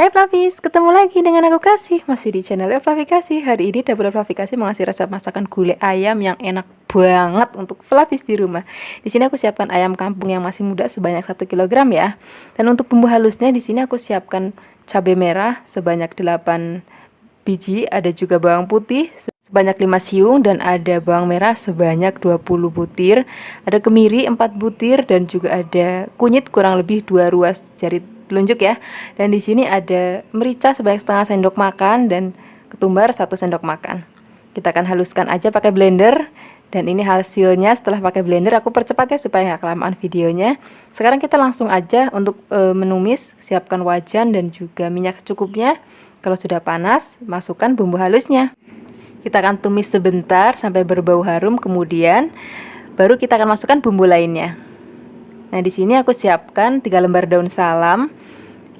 Hai Flavis, ketemu lagi dengan aku Kasih, masih di channel Flavi Kasih. Hari ini Dapur Flavi Kasih mengasih resep masakan gulai ayam yang enak banget untuk Flavis di rumah. Di sini aku siapkan ayam kampung yang masih muda sebanyak 1 kg ya. Dan untuk bumbu halusnya di sini aku siapkan cabai merah sebanyak 8 biji, ada juga bawang putih sebanyak 5 siung, dan ada bawang merah sebanyak 20 butir, ada kemiri 4 butir, dan juga ada kunyit kurang lebih 2 ruas jari telunjuk ya. Dan di sini ada merica sebanyak setengah sendok makan dan ketumbar 1 sendok makan. Kita akan haluskan aja pakai blender. Dan ini hasilnya setelah pakai blender. Aku percepat ya supaya nggak kelamaan videonya. Sekarang kita langsung aja untuk menumis. Siapkan wajan dan juga minyak secukupnya. Kalau sudah panas, masukkan bumbu halusnya. Kita akan tumis sebentar sampai berbau harum, kemudian baru kita akan masukkan bumbu lainnya. Nah, di sini aku siapkan 3 lembar daun salam.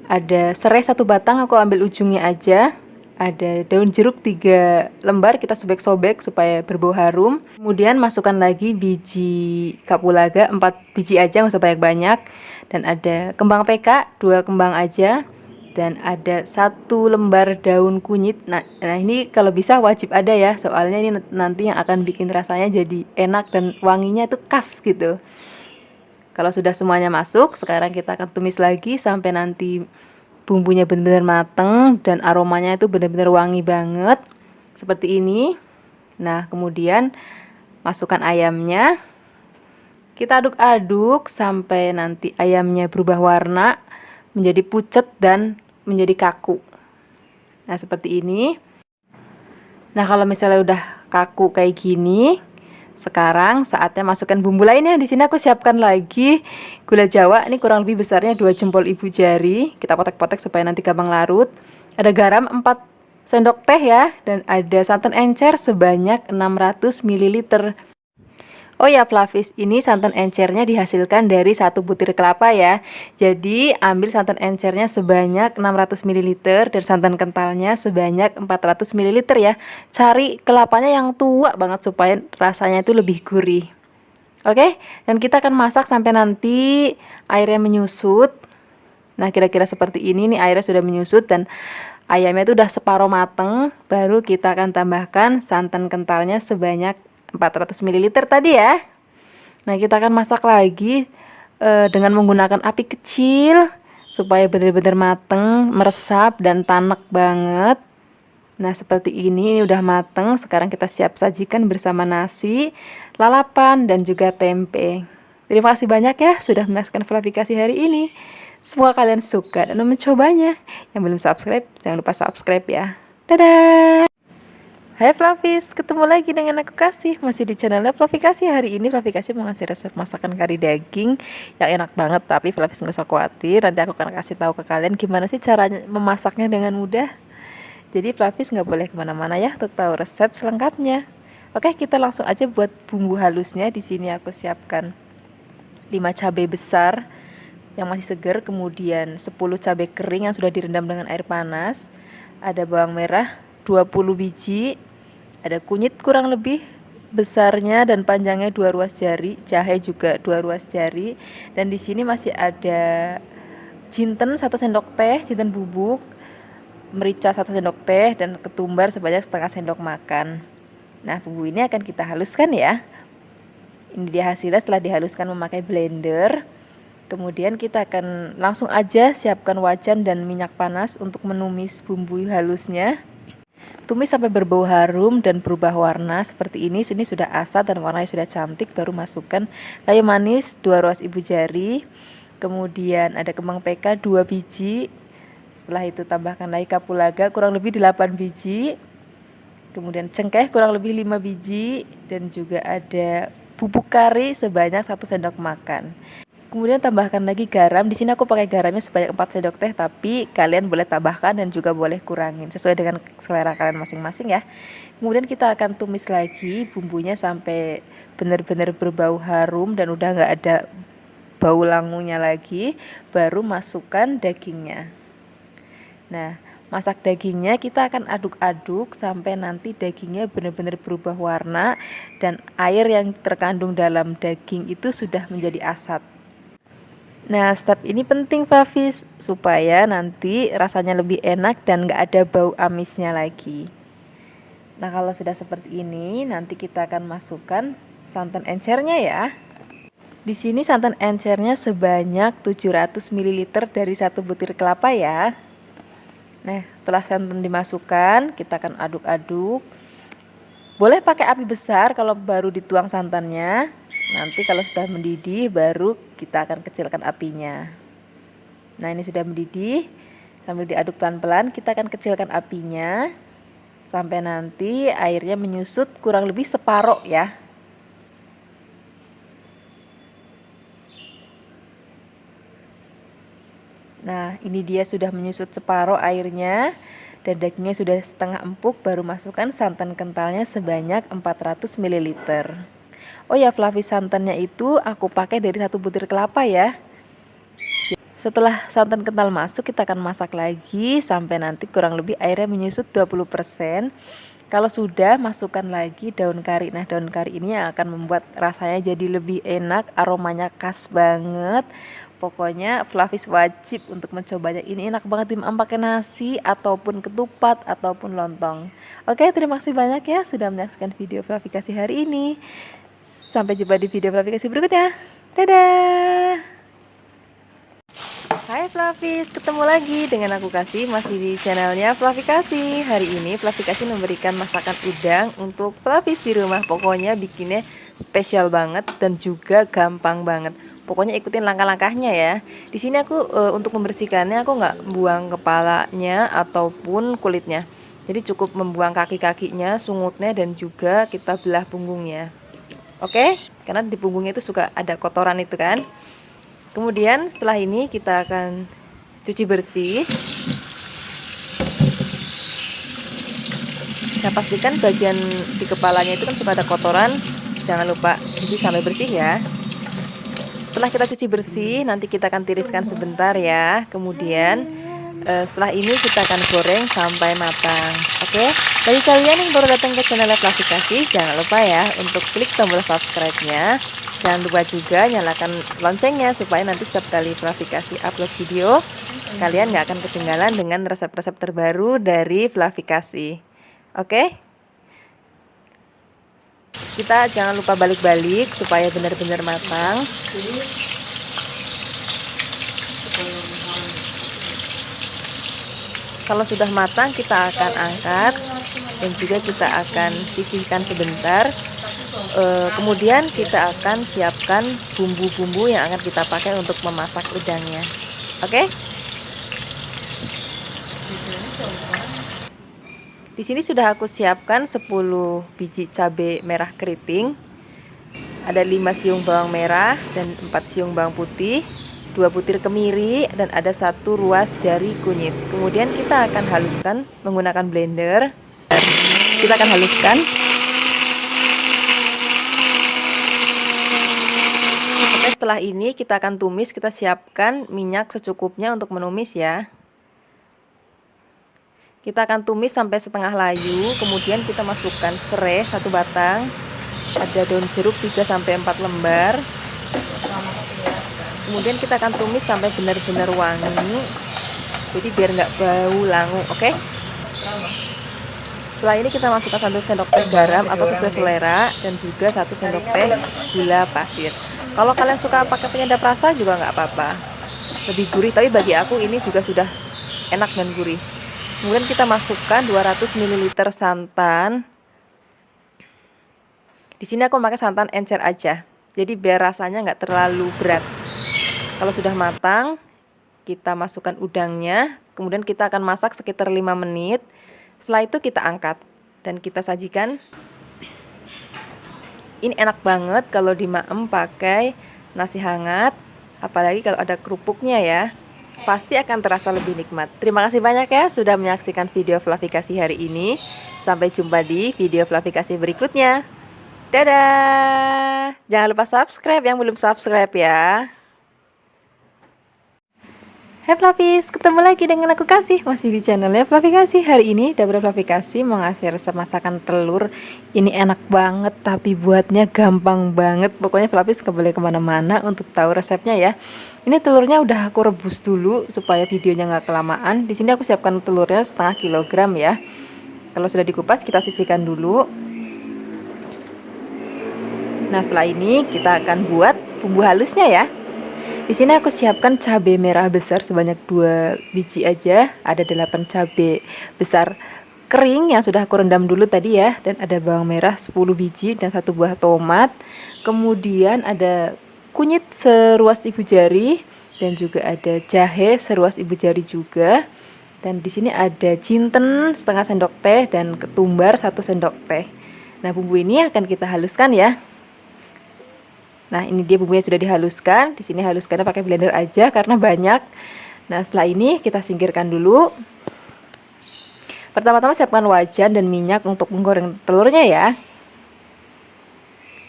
Ada serai 1 batang, aku ambil ujungnya aja. Ada daun jeruk 3 lembar, kita sobek-sobek supaya berbau harum. Kemudian masukkan lagi biji kapulaga 4 biji aja, nggak usah banyak-banyak. Dan ada kembang PK 2 kembang aja. Dan ada 1 lembar daun kunyit. Nah ini kalau bisa wajib ada ya, soalnya ini nanti yang akan bikin rasanya jadi enak dan wanginya itu khas gitu. Kalau sudah semuanya masuk, sekarang kita akan tumis lagi sampai nanti bumbunya benar-benar mateng dan aromanya itu benar-benar wangi banget. Seperti ini. Nah, kemudian masukkan ayamnya. Kita aduk-aduk sampai nanti ayamnya berubah warna menjadi pucat dan menjadi kaku. Nah, seperti ini. Nah, kalau misalnya udah kaku kayak gini, sekarang saatnya masukkan bumbu lainnya. Di sini aku siapkan lagi gula Jawa. Ini kurang lebih besarnya 2 jempol ibu jari. Kita potek-potek supaya nanti gampang larut. Ada garam 4 sendok teh ya, dan ada santan encer sebanyak 600 ml. Oh ya Flavis, ini santan encernya dihasilkan dari 1 butir kelapa ya. Jadi ambil santan encernya sebanyak 600 ml dan santan kentalnya sebanyak 400 ml ya. Cari kelapanya yang tua banget supaya rasanya itu lebih gurih. Oke, dan kita akan masak sampai nanti airnya menyusut. Nah, kira-kira seperti ini nih, airnya sudah menyusut dan ayamnya itu udah separuh mateng. Baru kita akan tambahkan santan kentalnya sebanyak 400 ml tadi ya. Nah, kita akan masak lagi dengan menggunakan api kecil supaya benar-benar mateng, meresap dan tanek banget. Nah, seperti ini udah mateng. Sekarang kita siap sajikan bersama nasi, lalapan dan juga tempe. Terima kasih banyak ya sudah menyaksikan Flavi Kasih hari ini. Semoga kalian suka dan mencobanya. Yang belum subscribe, jangan lupa subscribe ya. Dadah. Hai Flavis, ketemu lagi dengan aku Kasih, masih di channel Flavi Kasih. Hari ini Flavi Kasih mau ngasih resep masakan kari daging yang enak banget. Tapi Flavis nggak usah khawatir, nanti aku akan kasih tahu ke kalian gimana sih caranya memasaknya dengan mudah. Jadi Flavis nggak boleh kemana-mana ya untuk tahu resep selengkapnya. Oke, kita langsung aja buat bumbu halusnya. Di sini aku siapkan 5 cabai besar yang masih segar, kemudian 10 cabai kering yang sudah direndam dengan air panas. Ada bawang merah 20 biji. Ada kunyit kurang lebih besarnya dan panjangnya 2 ruas jari, jahe juga 2 ruas jari, dan di sini masih ada jinten 1 sendok teh, jinten bubuk, merica 1 sendok teh, dan ketumbar sebanyak setengah sendok makan. Nah, bumbu ini akan kita haluskan ya. Ini dia hasilnya setelah dihaluskan memakai blender. Kemudian kita akan langsung aja siapkan wajan dan minyak panas untuk menumis bumbu halusnya. Tumis sampai berbau harum dan berubah warna seperti ini. Sini sudah asat dan warnanya sudah cantik. Baru masukkan kayu manis 2 ruas ibu jari. Kemudian ada kembang PK 2 biji. Setelah itu tambahkan lagi kapulaga kurang lebih 8 biji. Kemudian cengkeh kurang lebih 5 biji. Dan juga ada bubuk kari sebanyak 1 sendok makan. Kemudian tambahkan lagi garam. Di sini aku pakai garamnya sebanyak 4 sendok teh, tapi kalian boleh tambahkan dan juga boleh kurangin sesuai dengan selera kalian masing-masing ya. Kemudian kita akan tumis lagi bumbunya sampai benar-benar berbau harum dan udah nggak ada bau langunya lagi. Baru masukkan dagingnya. Nah, masak dagingnya kita akan aduk-aduk sampai nanti dagingnya benar-benar berubah warna dan air yang terkandung dalam daging itu sudah menjadi asat. Nah, step ini penting Flavis supaya nanti rasanya lebih enak dan nggak ada bau amisnya lagi. Nah, kalau sudah seperti ini, nanti kita akan masukkan santan encernya ya. Di sini santan encernya sebanyak 700 ml dari 1 butir kelapa ya. Nah, setelah santan dimasukkan, kita akan aduk-aduk. Boleh pakai api besar kalau baru dituang santannya. Nanti kalau sudah mendidih baru kita akan kecilkan apinya. Nah, ini sudah mendidih. Sambil diaduk pelan-pelan kita akan kecilkan apinya sampai nanti airnya menyusut kurang lebih separuh ya. Nah, ini dia sudah menyusut separuh airnya dan dagingnya sudah setengah empuk, baru masukkan santan kentalnya sebanyak 400 ml. Oh ya Flavis, santannya itu aku pakai dari 1 butir kelapa ya. Setelah santan kental masuk, kita akan masak lagi sampai nanti kurang lebih airnya menyusut 20%. Kalau sudah, masukkan lagi daun kari. Nah, daun kari ini yang akan membuat rasanya jadi lebih enak, aromanya khas banget. Pokoknya Flavis wajib untuk mencobanya. Ini enak banget dimakan pakai nasi ataupun ketupat ataupun lontong. Oke, terima kasih banyak ya sudah menyaksikan video Flavikasi hari ini. Sampai jumpa di video Flavikasi berikutnya. Dadah. Hai Flavis, ketemu lagi dengan aku Kasih, masih di channelnya Flavikasi. Hari ini Flavikasi memberikan masakan udang untuk Flavis di rumah. Pokoknya bikinnya spesial banget dan juga gampang banget. Pokoknya ikutin langkah-langkahnya ya. Di sini aku untuk membersihkannya aku nggak buang kepalanya ataupun kulitnya. Jadi cukup membuang kaki-kakinya, sungutnya dan juga kita belah punggungnya. Oke? Karena di punggungnya itu suka ada kotoran itu kan. Kemudian setelah ini kita akan cuci bersih. Nah, pastikan bagian di kepalanya itu kan suka ada kotoran. Jangan lupa cuci sampai bersih ya. Setelah kita cuci bersih, nanti kita akan tiriskan sebentar ya. Kemudian setelah ini kita akan goreng sampai matang. Oke, bagi kalian yang baru datang ke channel Flavikasi, jangan lupa ya untuk klik tombol subscribe-nya. Jangan lupa juga nyalakan loncengnya supaya nanti setiap kali Flavikasi upload video, kalian nggak akan ketinggalan dengan resep-resep terbaru dari Flavikasi. Oke? Kita jangan lupa balik-balik supaya benar-benar matang. Kalau sudah matang kita akan angkat dan juga kita akan sisihkan sebentar. Kemudian kita akan siapkan bumbu-bumbu yang akan kita pakai untuk memasak udangnya. Oke? Di sini sudah aku siapkan 10 biji cabai merah keriting. Ada 5 siung bawang merah dan 4 siung bawang putih, 2 butir kemiri dan ada 1 ruas jari kunyit. Kemudian kita akan haluskan menggunakan blender. Kita akan haluskan. Oke, setelah ini kita akan tumis. Kita siapkan minyak secukupnya untuk menumis ya. Kita akan tumis sampai setengah layu. Kemudian kita masukkan serai 1 batang. Ada daun jeruk 3-4 lembar. Kemudian kita akan tumis sampai benar-benar wangi. Jadi biar nggak bau langu, oke? Setelah ini kita masukkan 1 sendok teh garam atau sesuai selera dan juga 1 sendok teh gula pasir. Kalau kalian suka pakai penyedap rasa juga nggak apa-apa, lebih gurih. Tapi bagi aku ini juga sudah enak dan gurih. Kemudian kita masukkan 200 ml santan. Di sini aku pakai santan encer aja, jadi biar rasanya nggak terlalu berat. Kalau sudah matang, kita masukkan udangnya. Kemudian kita akan masak sekitar 5 menit. Setelah itu kita angkat dan kita sajikan. Ini enak banget kalau dimaem pakai nasi hangat, apalagi kalau ada kerupuknya ya. Pasti akan terasa lebih nikmat. Terima kasih banyak ya sudah menyaksikan video Flavikasi hari ini. Sampai jumpa di video Flavikasi berikutnya. Dadah. Jangan lupa subscribe yang belum subscribe ya. Hai Flavis, ketemu lagi dengan aku Kasih, masih di channelnya Flavi Kasih. Hari ini Dapur Flavi Kasih mau ngasih resep masakan telur. Ini enak banget, tapi buatnya gampang banget. Pokoknya Flavis gak boleh kemana-mana untuk tahu resepnya ya. Ini telurnya udah aku rebus dulu supaya videonya nggak kelamaan. Di sini aku siapkan telurnya setengah kilogram ya. Kalau sudah dikupas kita sisihkan dulu. Nah setelah ini kita akan buat bumbu halusnya ya. Di sini aku siapkan cabai merah besar sebanyak 2 biji aja. Ada 8 cabai besar kering yang sudah aku rendam dulu tadi ya. Dan ada bawang merah 10 biji dan 1 buah tomat. Kemudian ada kunyit seruas ibu jari dan juga ada jahe seruas ibu jari juga. Dan di sini ada jinten setengah sendok teh dan ketumbar 1 sendok teh. Nah, bumbu ini akan kita haluskan ya. Nah, ini dia bumbunya sudah dihaluskan. Di sini haluskannya pakai blender aja karena banyak. Nah, setelah ini kita singkirkan dulu. Pertama-tama siapkan wajan dan minyak untuk menggoreng telurnya ya.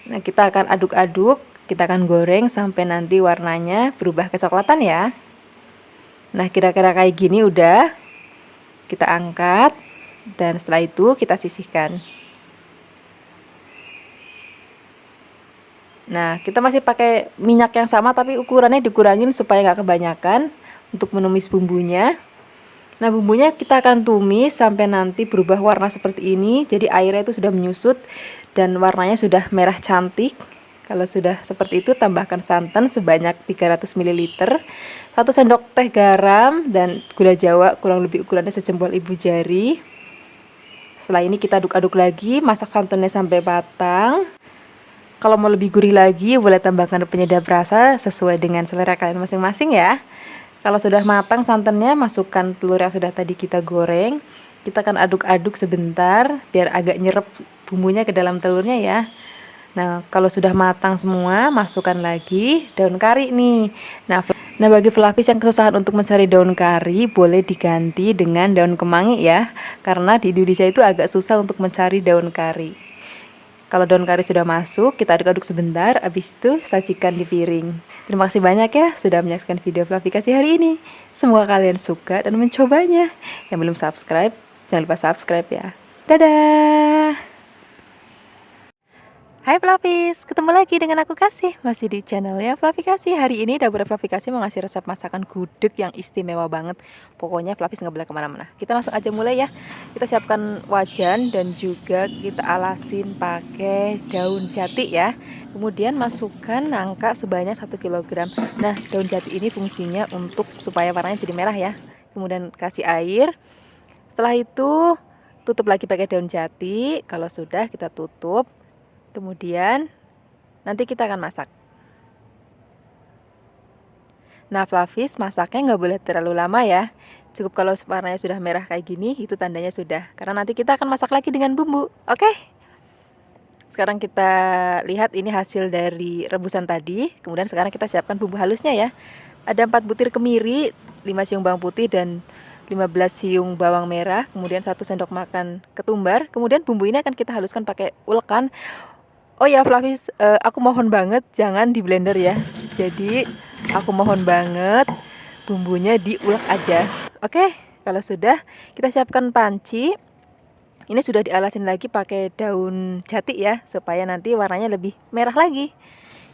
Nah, kita akan aduk-aduk. Kita akan goreng sampai nanti warnanya berubah kecoklatan ya. Nah, kira-kira kayak gini udah. Kita angkat. Dan setelah itu kita sisihkan. Nah, kita masih pakai minyak yang sama tapi ukurannya dikurangin supaya nggak kebanyakan untuk menumis bumbunya. Nah, bumbunya kita akan tumis sampai nanti berubah warna seperti ini. Jadi airnya itu sudah menyusut dan warnanya sudah merah cantik. Kalau sudah seperti itu, tambahkan santan sebanyak 300 ml, 1 sendok teh garam, dan gula jawa kurang lebih ukurannya sejempol ibu jari. Setelah ini kita aduk-aduk lagi, masak santannya sampai matang. Kalau mau lebih gurih lagi, boleh tambahkan penyedap rasa sesuai dengan selera kalian masing-masing ya. Kalau sudah matang santannya, masukkan telur yang sudah tadi kita goreng. Kita akan aduk-aduk sebentar, biar agak nyerep bumbunya ke dalam telurnya ya. Nah, kalau sudah matang semua, masukkan lagi daun kari nih. Nah, bagi Flavis yang kesusahan untuk mencari daun kari, boleh diganti dengan daun kemangi ya. Karena di Indonesia itu agak susah untuk mencari daun kari. Kalau daun kari sudah masuk, kita aduk-aduk sebentar, habis itu sajikan di piring. Terima kasih banyak ya sudah menyaksikan video Flavi Kasih hari ini. Semoga kalian suka dan mencobanya. Yang belum subscribe, jangan lupa subscribe ya. Dadah! Hai Flavis, ketemu lagi dengan aku Kasih, masih di channelnya Flavi Kasih. Hari ini Dapur Flavi Kasih mau ngasih resep masakan gudeg yang istimewa banget. Pokoknya Flavis nggak boleh kemana-mana. Kita langsung aja mulai ya. Kita siapkan wajan dan juga kita alasin pakai daun jati ya. Kemudian masukkan nangka sebanyak 1 kg. Nah, daun jati ini fungsinya untuk supaya warnanya jadi merah ya. Kemudian kasih air. Setelah itu tutup lagi pakai daun jati. Kalau sudah kita tutup. Kemudian nanti kita akan masak. Nah, Flavis masaknya nggak boleh terlalu lama ya. Cukup kalau warnanya sudah merah kayak gini, itu tandanya sudah. Karena nanti kita akan masak lagi dengan bumbu. Oke? Sekarang kita lihat ini hasil dari rebusan tadi. Kemudian sekarang kita siapkan bumbu halusnya ya. Ada 4 butir kemiri, 5 siung bawang putih dan 15 siung bawang merah. Kemudian 1 sendok makan ketumbar. Kemudian bumbu ini akan kita haluskan pakai ulekan. Oh ya Flavis, aku mohon banget jangan di blender ya. Jadi aku mohon banget bumbunya diulek aja. Oke, kalau sudah kita siapkan panci. Ini sudah dialasin lagi pakai daun jati ya, supaya nanti warnanya lebih merah lagi.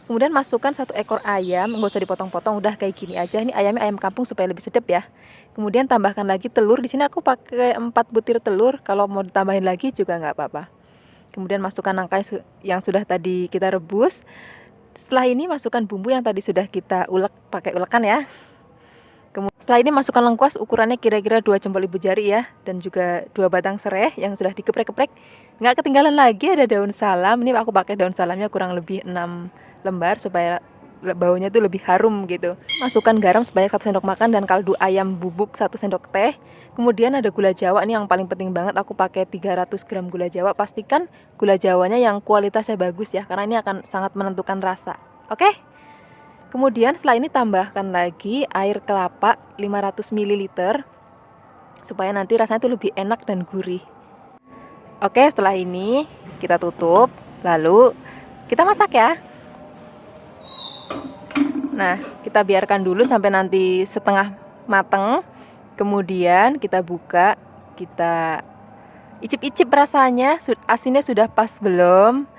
Kemudian masukkan 1 ekor ayam, nggak usah dipotong-potong, udah kayak gini aja. Ini ayamnya ayam kampung supaya lebih sedap ya. Kemudian tambahkan lagi telur. Di sini aku pakai 4 butir telur. Kalau mau ditambahin lagi juga nggak apa-apa. Kemudian masukkan nangka yang sudah tadi kita rebus. Setelah ini masukkan bumbu yang tadi sudah kita ulek pakai ulekan ya. Setelah ini masukkan lengkuas ukurannya kira-kira 2 jempol ibu jari ya. Dan juga 2 batang serai yang sudah dikeprek-keprek. Nggak ketinggalan lagi ada daun salam. Ini aku pakai daun salamnya kurang lebih 6 lembar supaya baunya tuh lebih harum gitu. Masukkan garam sebanyak 1 sendok makan dan kaldu ayam bubuk 1 sendok teh. Kemudian ada gula jawa, ini yang paling penting banget, aku pakai 300 gram gula jawa. Pastikan gula jawanya yang kualitasnya bagus ya, karena ini akan sangat menentukan rasa. Oke? Kemudian setelah ini tambahkan lagi air kelapa 500 ml supaya nanti rasanya itu lebih enak dan gurih. Oke, setelah ini kita tutup, lalu kita masak ya. Nah, kita biarkan dulu sampai nanti setengah mateng. Kemudian kita buka, kita icip-icip rasanya, asinnya sudah pas belum,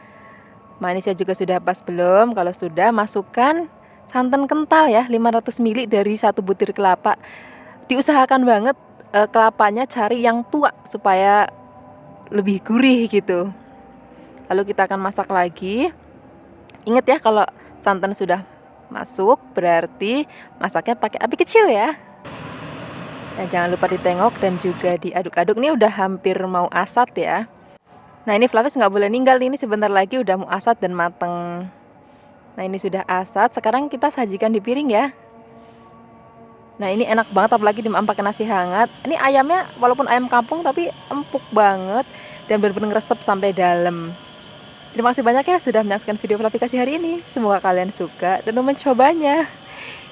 manisnya juga sudah pas belum. Kalau sudah, masukkan santan kental ya, 500 ml dari 1 butir kelapa. Diusahakan banget kelapanya cari yang tua supaya lebih gurih gitu. Lalu kita akan masak lagi. Ingat ya, kalau santan sudah masuk berarti masaknya pakai api kecil ya. Nah, jangan lupa ditengok dan juga diaduk-aduk. Ini udah hampir mau asat ya. Nah, ini Flavis nggak boleh ninggal, ini sebentar lagi udah mau asat dan mateng. Nah, ini sudah asat. Sekarang kita sajikan di piring ya. Nah, ini enak banget apalagi dimakan pakai nasi hangat. Ini ayamnya walaupun ayam kampung tapi empuk banget dan benar-benar ngeresep sampai dalam. Terima kasih banyak ya sudah menyaksikan video Flavi Kasih hari ini. Semoga kalian suka dan mau mencobanya.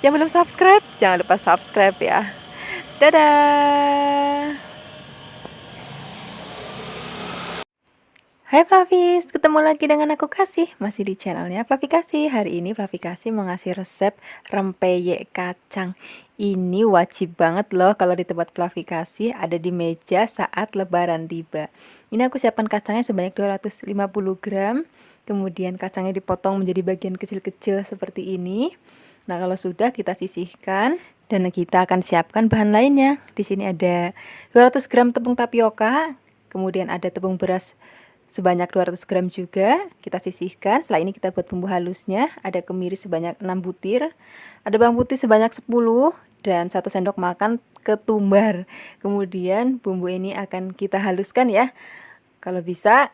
Yang belum subscribe, jangan lupa subscribe ya. Dadah. Hai Flavis, ketemu lagi dengan aku Kasih, masih di channelnya Flavi Kasih. Hari ini Flavi Kasih mau ngasih resep rempeyek kacang. Ini wajib banget loh kalau di tempat Flavi Kasih, ada di meja saat lebaran tiba. Ini aku siapkan kacangnya sebanyak 250 gram. Kemudian kacangnya dipotong menjadi bagian kecil-kecil seperti ini. Nah, kalau sudah kita sisihkan dan kita akan siapkan bahan lainnya. Di sini ada 200 gram tepung tapioka, kemudian ada tepung beras sebanyak 200 gram juga. Kita sisihkan. Setelah ini kita buat bumbu halusnya. Ada kemiri sebanyak 6 butir, ada bawang putih sebanyak 10, dan 1 sendok makan ketumbar. Kemudian bumbu ini akan kita haluskan ya. Kalau bisa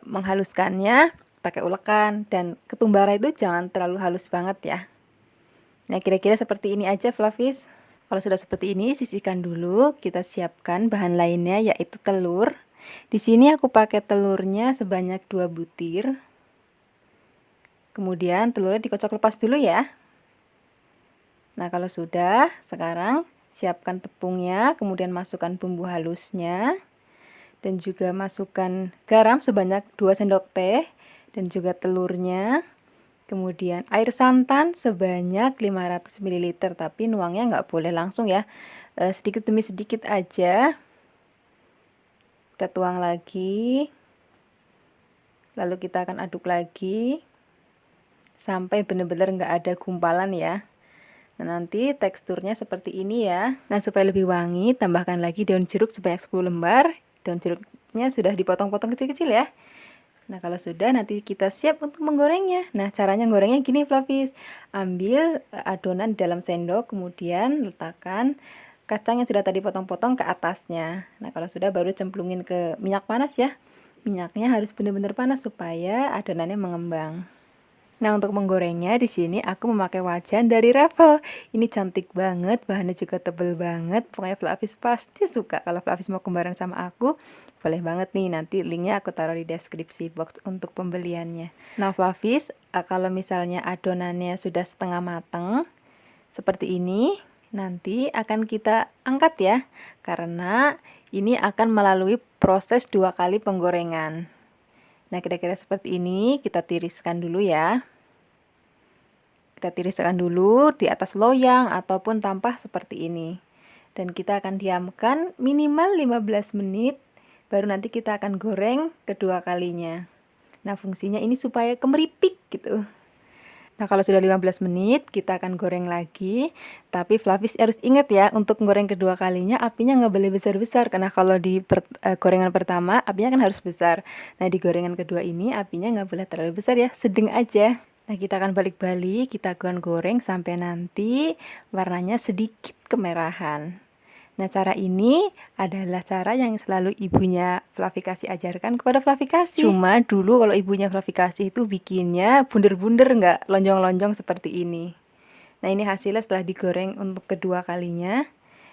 menghaluskannya pakai ulekan, dan ketumbar itu jangan terlalu halus banget ya. Nah, kira-kira seperti ini aja Flavis. Kalau sudah seperti ini, sisihkan dulu. Kita siapkan bahan lainnya yaitu telur. Di sini aku pakai telurnya sebanyak 2 butir. Kemudian telurnya dikocok lepas dulu ya. Nah, kalau sudah, sekarang siapkan tepungnya, kemudian masukkan bumbu halusnya, dan juga masukkan garam sebanyak 2 sendok teh, dan juga telurnya. Kemudian air santan sebanyak 500 ml, tapi nuangnya nggak boleh langsung ya, sedikit demi sedikit aja. Kita tuang lagi, lalu kita akan aduk lagi sampai benar-benar nggak ada gumpalan ya. Nah, nanti teksturnya seperti ini ya. Nah, supaya lebih wangi, tambahkan lagi daun jeruk sebanyak 10 lembar. Daun jeruknya sudah dipotong-potong kecil-kecil ya. Nah, kalau sudah, nanti kita siap untuk menggorengnya. Nah, caranya gorengnya gini Flavis. Ambil adonan dalam sendok, kemudian letakkan kacang yang sudah tadi potong-potong ke atasnya. Nah, kalau sudah baru cemplungin ke minyak panas ya. Minyaknya harus benar-benar panas supaya adonannya mengembang. Nah, untuk menggorengnya di sini aku memakai wajan dari Raffle. Ini cantik banget, bahannya juga tebel banget. Pokoknya Flavis pasti suka. Kalau Flavis mau kembaran sama aku, boleh banget nih, nanti linknya aku taruh di deskripsi box untuk pembeliannya. Nah Flavis, kalau misalnya adonannya sudah setengah mateng seperti ini, nanti akan kita angkat ya, karena ini akan melalui proses 2 kali penggorengan. Nah, kira-kira seperti ini. Kita tiriskan dulu ya. Kita tiriskan dulu di atas loyang ataupun tampah seperti ini. Dan kita akan diamkan minimal 15 menit. Baru nanti kita akan goreng kedua kalinya. Nah, fungsinya ini supaya kemeripik gitu. Nah, kalau sudah 15 menit, kita akan goreng lagi. Tapi Flavis harus ingat ya, untuk goreng kedua kalinya apinya nggak boleh besar-besar. Karena kalau di gorengan pertama, apinya kan harus besar. Nah, di gorengan kedua ini, apinya nggak boleh terlalu besar ya, sedang aja. Nah, kita akan balik-balik, kita akan goreng sampai nanti warnanya sedikit kemerahan. Nah, cara ini adalah cara yang selalu ibunya Flavi Kasih ajarkan kepada Flavi Kasih. Cuma dulu kalau ibunya Flavi Kasih itu bikinnya bunder-bunder, nggak lonjong-lonjong seperti ini. Nah, ini hasilnya setelah digoreng untuk kedua kalinya.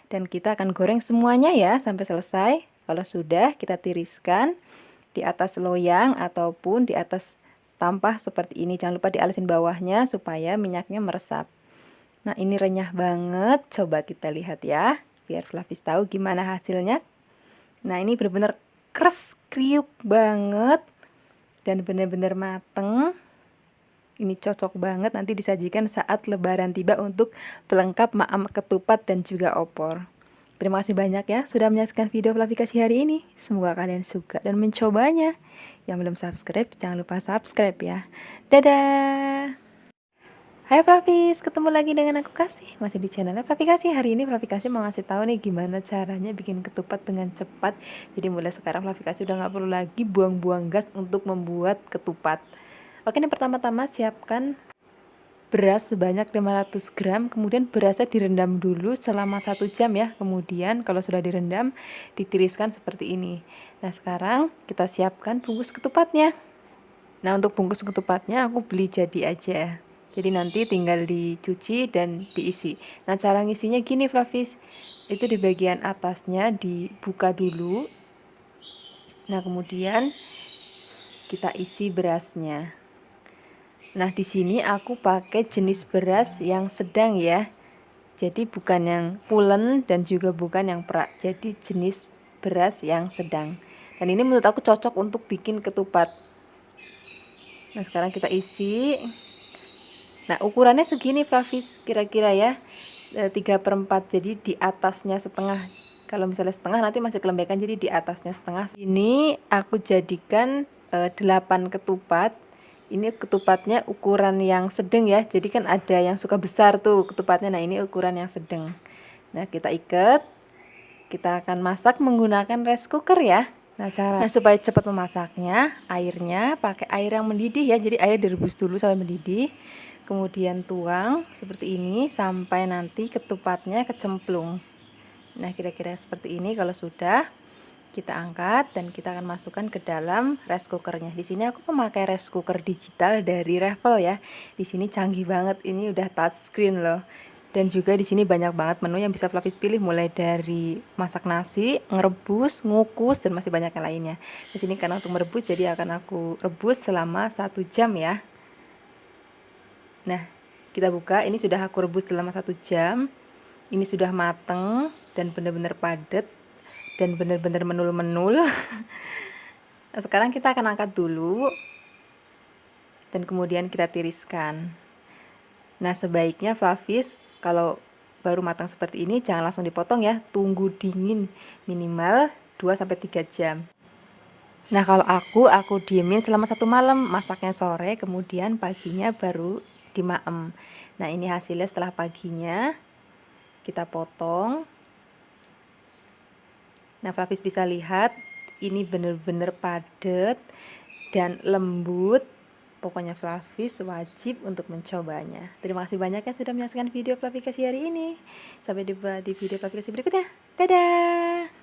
Dan kita akan goreng semuanya ya sampai selesai. Kalau sudah, kita tiriskan di atas loyang ataupun di atas tampah seperti ini. Jangan lupa dialisin bawahnya supaya minyaknya meresap. Nah, ini renyah banget. Coba kita lihat ya, biar Flavis tahu gimana hasilnya. Nah, ini benar-benar keras, kriuk banget dan benar-benar mateng. Ini cocok banget nanti disajikan saat lebaran tiba untuk pelengkap maam ketupat dan juga opor. Terima kasih banyak ya sudah menyaksikan video klarifikasi hari ini. Semoga kalian suka dan mencobanya. Yang belum subscribe, jangan lupa subscribe ya. Dadah! Hai Flavis, ketemu lagi dengan aku Kasih. Masih di channelnya Flavi Kasih. Hari ini Flavi Kasih mau ngasih tahu nih gimana caranya bikin ketupat dengan cepat. Jadi mulai sekarang Flavi Kasih udah nggak perlu lagi buang-buang gas untuk membuat ketupat. Oke, ini pertama-tama siapkan beras sebanyak 500 gram. Kemudian berasnya direndam dulu selama 1 jam ya. Kemudian kalau sudah direndam, ditiriskan seperti ini. Nah sekarang kita siapkan bungkus ketupatnya. Nah untuk bungkus ketupatnya aku beli jadi aja. Jadi nanti tinggal dicuci dan diisi. Nah cara ngisinya gini Flavis, itu di bagian atasnya dibuka dulu. Nah kemudian kita isi berasnya. Nah di sini aku pakai jenis beras yang sedang ya. Jadi bukan yang pulen dan juga bukan yang perak. Jadi jenis beras yang sedang. Dan ini menurut aku cocok untuk bikin ketupat. Nah sekarang kita isi. Nah ukurannya segini Flavis kira-kira ya, 3/4, jadi di atasnya setengah. Kalau misalnya setengah nanti masih kelembekan, jadi di atasnya setengah. Ini aku jadikan 8 ketupat. Ini ketupatnya ukuran yang sedang ya, jadi kan ada yang suka besar tuh ketupatnya. Nah ini ukuran yang sedang. Nah kita ikat, kita akan masak menggunakan rice cooker ya. Nah supaya cepat memasaknya, airnya pakai air yang mendidih ya, jadi air direbus dulu sampai mendidih. Kemudian tuang seperti ini sampai nanti ketupatnya kecemplung. Nah kira-kira seperti ini. Kalau sudah, kita angkat dan kita akan masukkan ke dalam rice cookernya. Di sini aku memakai rice cooker digital dari Revel ya. Di sini canggih banget, ini udah touchscreen loh. Dan juga di sini banyak banget menu yang bisa Flavis pilih, mulai dari masak nasi, ngerebus, ngukus, dan masih banyak yang lainnya. Di sini karena untuk merebus, jadi akan aku rebus selama 1 jam ya. Nah kita buka, ini sudah aku rebus selama 1 jam. Ini sudah mateng dan benar-benar padat dan benar-benar menul-menul. Nah, sekarang kita akan angkat dulu dan kemudian kita tiriskan. Nah sebaiknya Flavis kalau baru matang seperti ini jangan langsung dipotong ya, tunggu dingin minimal 2-3 jam. Nah kalau aku diemin selama 1 malam, masaknya sore, kemudian paginya baru dimaem. Nah ini hasilnya setelah paginya. Kita potong. Nah Flavis bisa lihat ini bener-bener padat dan lembut. Pokoknya Flavis wajib untuk mencobanya. Terima kasih banyak yang sudah menyaksikan video klarifikasi hari ini. Sampai jumpa di video klarifikasi berikutnya. Dadah.